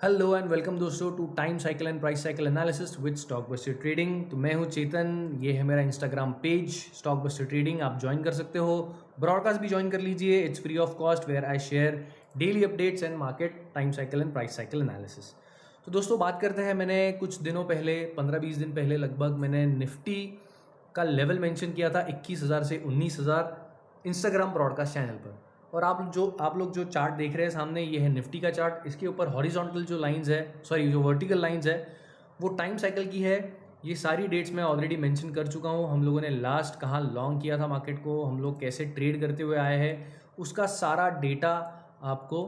Hello and welcome दोस्तों to time cycle and price cycle analysis with stock buster trading. तो मैं हूं चेतन, ये है मेरा Instagram page stock buster trading. आप ज्वाइन कर सकते हो, ब्रॉडकास्ट भी ज्वाइन कर लीजिए। It's free of cost where I share daily updates and market time cycle and price cycle analysis. तो दोस्तों बात करते हैं, मैंने कुछ दिनों पहले 15-20 दिन पहले लगभग मैंने निफ्टी का लेवल मेंशन किया था 21,000 से 19,000 इंस्टाग्राम ब्रॉडकास्ट चैनल पर। और आप लोग जो चार्ट देख रहे हैं सामने, ये है निफ्टी का चार्ट। इसके ऊपर हॉरिजॉन्टल जो लाइंस है, सॉरी जो वर्टिकल लाइंस है, वो टाइम साइकिल की है। ये सारी डेट्स मैं ऑलरेडी मेंशन कर चुका हूँ। हम लोगों ने लास्ट कहाँ लॉन्ग किया था मार्केट को, हम लोग कैसे ट्रेड करते हुए आए हैं, उसका सारा डेटा आपको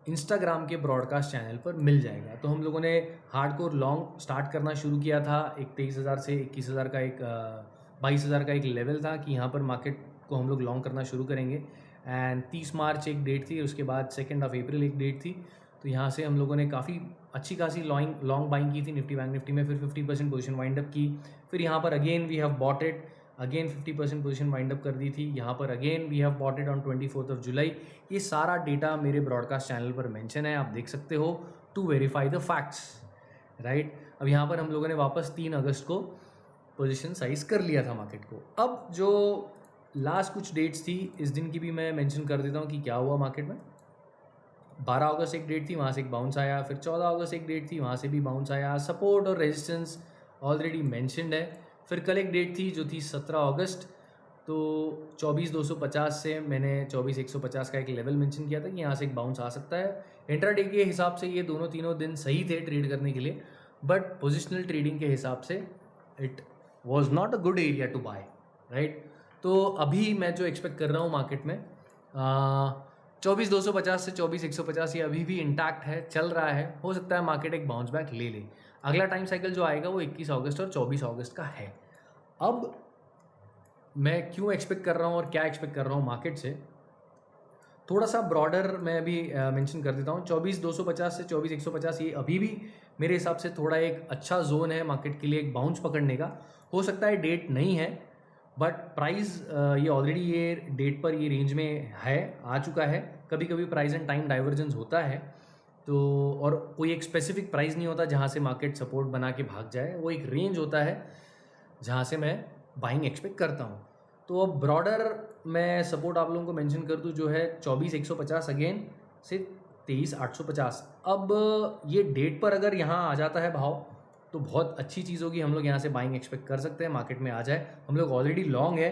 इंस्टाग्राम के ब्रॉडकास्ट चैनल पर मिल जाएगा। तो हम लोगों ने हार्डकोर लॉन्ग स्टार्ट करना शुरू किया था। एक 23,000 से 21,000 का एक 22,000 का एक लेवल था कि यहाँ पर मार्केट को हम लोग लॉन्ग करना शुरू करेंगे। एंड 30 मार्च एक डेट थी, उसके बाद 2 अप्रैल एक डेट थी। तो यहाँ से हम लोगों ने काफ़ी अच्छी खासी लॉन्ग बाइंग की थी निफ्टी बैंक निफ्टी में। फिर 50% पोजीशन वाइंड अप की। फिर यहाँ पर again we have bought it, again 50% position wind up कर दी थी। यहाँ पर again we have bought it on 24 July. ये सारा डेटा मेरे ब्रॉडकास्ट चैनल पर मेंशन है, आप देख सकते हो, to verify the facts, right. अब यहाँ पर हम लोगों ने वापस 3 अगस्त को पोजीशन साइज कर लिया था मार्केट को। अब जो लास्ट कुछ डेट्स थी, इस दिन की भी मैं मेंशन कर देता हूँ कि क्या हुआ मार्केट में। 12 अगस्त एक डेट थी, वहाँ से एक बाउंस आया। फिर 14 अगस्त एक डेट थी, वहाँ से भी बाउंस आया। सपोर्ट और रेजिस्टेंस ऑलरेडी मेंशनड है। फिर कल एक डेट थी जो थी 17 अगस्त। तो 24,250 से मैंने 24,150 का एक लेवल मेंशन किया था कि यहाँ से एक बाउंस आ सकता है। इंट्राडे के हिसाब से ये दोनों तीनों दिन सही थे ट्रेड करने के लिए, बट पोजिशनल ट्रेडिंग के हिसाब से it was not a good area to buy, right. तो अभी मैं जो एक्सपेक्ट कर रहा हूँ मार्केट में 24,250 से 24,150 ये अभी भी इंटैक्ट है, चल रहा है। हो सकता है मार्केट एक बाउंस बैक ले ले। अगला टाइम साइकिल जो आएगा वो 21 अगस्त और 24 अगस्त का है। अब मैं क्यों एक्सपेक्ट कर रहा हूँ और क्या एक्सपेक्ट कर रहा हूँ मार्केट से, थोड़ा सा ब्रॉडर मैं अभी मेंशन कर देता हूँ। 24,250 से 24,150 ये अभी भी मेरे हिसाब से थोड़ा एक अच्छा जोन है मार्केट के लिए एक बाउंस पकड़ने का। हो सकता है डेट नहीं है, बट प्राइस ये ऑलरेडी ये डेट पर ये रेंज में है, आ चुका है। कभी कभी प्राइस एंड टाइम डाइवर्जेंस होता है, तो और कोई एक स्पेसिफिक प्राइस नहीं होता जहाँ से मार्केट सपोर्ट बना के भाग जाए। वो एक रेंज होता है जहाँ से मैं बाइंग एक्सपेक्ट करता हूँ। तो अब ब्रॉडर मैं सपोर्ट आप लोगों को मेंशन कर दूँ जो है 24,150 अगेन से 23,850। अब ये डेट पर अगर यहाँ आ जाता है भाव तो बहुत अच्छी चीज़ होगी, हम लोग यहाँ से बाइंग एक्सपेक्ट कर सकते हैं, मार्केट में आ जाए। हम लोग ऑलरेडी लॉन्ग है,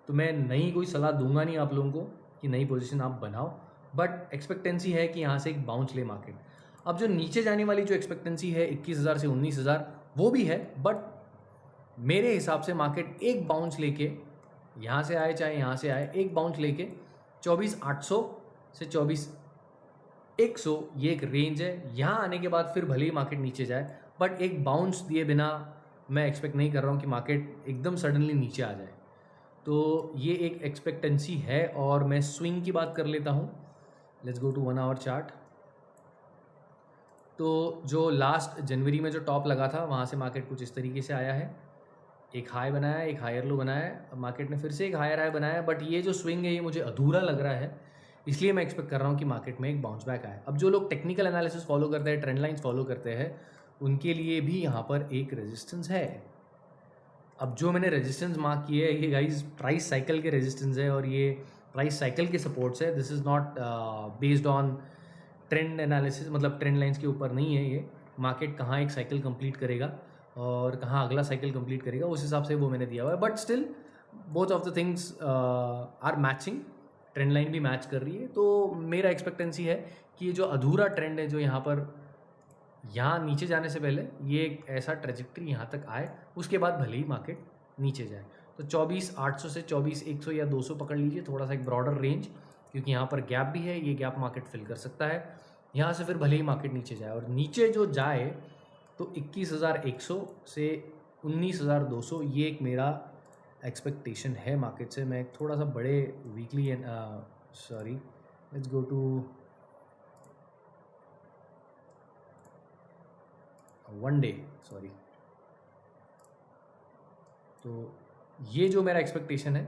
तो मैं नई कोई सलाह दूंगा नहीं आप लोगों को कि नई पोजीशन आप बनाओ, बट एक्सपेक्टेंसी है कि यहाँ से एक बाउंस ले मार्केट। अब जो नीचे जाने वाली जो एक्सपेक्टेंसी है 21,000 से 19,000 वो भी है, बट मेरे हिसाब से मार्केट एक बाउंस लेके यहाँ से आए चाहे यहाँ से आए, एक बाउंस लेके 24,800 से 24,100 ये एक रेंज है। यहाँ आने के बाद फिर भले ही मार्केट नीचे जाए, बट एक बाउंस दिए बिना मैं एक्सपेक्ट नहीं कर रहा हूँ कि मार्केट एकदम सडनली नीचे आ जाए। तो ये एक एक्सपेक्टेंसी है। और मैं स्विंग की बात कर लेता हूँ। Let's go to 1 hour chart. तो जो लास्ट जनवरी में जो टॉप लगा था वहाँ से मार्केट कुछ इस तरीके से आया है, एक हाई बनाया, एक हायर लो बनाया। अब मार्केट ने फिर से एक हायर हाई बनाया, बट ये जो स्विंग है ये मुझे अधूरा लग रहा है, इसलिए मैं एक्सपेक्ट कर रहा हूँ कि मार्केट में एक बाउंस बैक आए। अब जो लोग टेक्निकल एनालिसिस फॉलो करते हैं, ट्रेंड लाइंस फॉलो करते हैं, उनके लिए भी यहाँ पर एक रेजिस्टेंस है। अब जो मैंने रेजिस्टेंस मार्क किए है ये गाइस प्राइस साइकिल के रेजिस्टेंस है और ये प्राइस साइकिल के सपोर्ट्स है। This is not based on trend analysis, मतलब ट्रेंड लाइंस के ऊपर नहीं है। ये मार्केट कहाँ एक साइकिल कंप्लीट करेगा और कहाँ अगला साइकिल कंप्लीट करेगा, उस हिसाब से वो मैंने दिया हुआ है। But still both of the things are matching, trend line भी मैच कर रही है। तो मेरा एक्सपेक्टेंसी है कि ये जो अधूरा ट्रेंड है जो यहाँ पर यहाँ नीचे जाने से पहले ये एक ऐसा ट्रेजेक्ट्री यहाँ तक आए, उसके बाद भले ही मार्केट नीचे जाए। तो 24,800 से 24,100 या 200 पकड़ लीजिए, थोड़ा सा एक ब्रॉडर रेंज, क्योंकि यहाँ पर गैप भी है, ये गैप मार्केट फिल कर सकता है। यहाँ से फिर भले ही मार्केट नीचे जाए, और नीचे जो जाए तो 21,100 से 19,200 ये एक मेरा एक्सपेक्टेशन है मार्केट से। मैं थोड़ा सा बड़े weekly sorry let's go to 1 day, sorry. तो ये जो मेरा एक्सपेक्टेशन है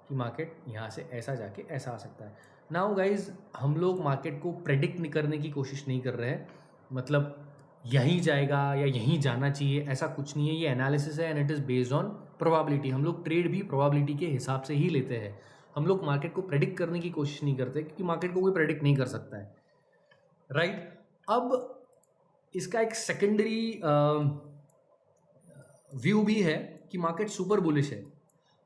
कि मार्केट यहाँ से ऐसा जाके ऐसा आ सकता है। नाउ गाइज, हम लोग मार्केट को प्रेडिक्ट नहीं करने की कोशिश नहीं कर रहे हैं, मतलब यहीं जाएगा या यहीं जाना चाहिए, ऐसा कुछ नहीं है। ये एनालिसिस है and it is based on probability. हम लोग ट्रेड भी प्रोबेबिलिटी के हिसाब से ही लेते हैं। हम लोग मार्केट को प्रेडिक्ट करने की कोशिश नहीं करते, क्योंकि मार्केट को कोई प्रेडिक्ट नहीं कर सकता है, राइट। अब इसका एक सेकेंडरी व्यू भी है कि मार्केट सुपर बुलिश है,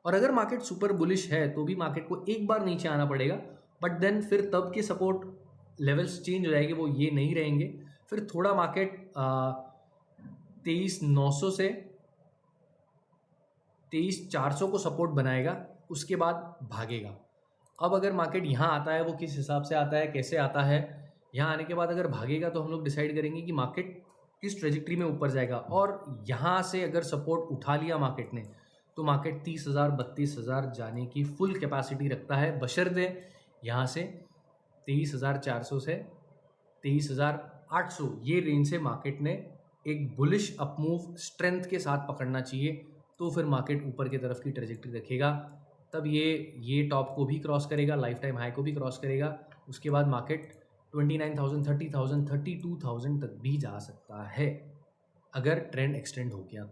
और अगर मार्केट सुपर बुलिश है तो भी मार्केट को एक बार नीचे आना पड़ेगा, बट देन फिर तब के सपोर्ट लेवल्स चेंज हो जाएंगे, वो ये नहीं रहेंगे। फिर थोड़ा मार्केट 23,900 से 23,400 को सपोर्ट बनाएगा, उसके बाद भागेगा। अब अगर मार्केट यहाँ आता है, वो किस हिसाब से आता है, कैसे आता है, यहाँ आने के बाद अगर भागेगा तो हम लोग डिसाइड करेंगे कि मार्केट किस ट्रेजेक्ट्री में ऊपर जाएगा। और यहाँ से अगर सपोर्ट उठा लिया मार्केट ने, तो मार्केट 30,000 32,000 जाने की फुल कैपेसिटी रखता है, बशर्ते यहाँ से 23,400 से 23,800 ये रेंज से मार्केट ने एक बुलिश अपमूव स्ट्रेंथ के साथ पकड़ना चाहिए, तो फिर मार्केट ऊपर की तरफ की ट्रेजेक्ट्री रखेगा। तब ये टॉप को भी क्रॉस करेगा, लाइफ टाइम हाई को भी क्रॉस करेगा। उसके बाद मार्केट 29,000 30,000 32,000 तक भी जा सकता है, अगर ट्रेंड एक्सटेंड हो गया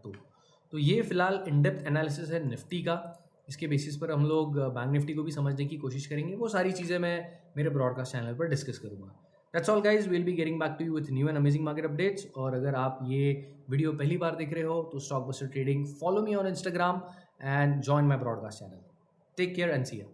तो ये फिलहाल इन डेप्थ एनालिसिस है निफ्टी का। इसके बेसिस पर हम लोग बैंक निफ्टी को भी समझने की कोशिश करेंगे। वो सारी चीज़ें मैं मेरे ब्रॉडकास्ट चैनल पर डिस्कस करूँगा। That's all guys, will be getting back to you with new and amazing market updates. और अगर आप ये वीडियो पहली बार देख रहे हो तो stock buster trading follow me on Instagram and join my broadcast channel. Take care and see you.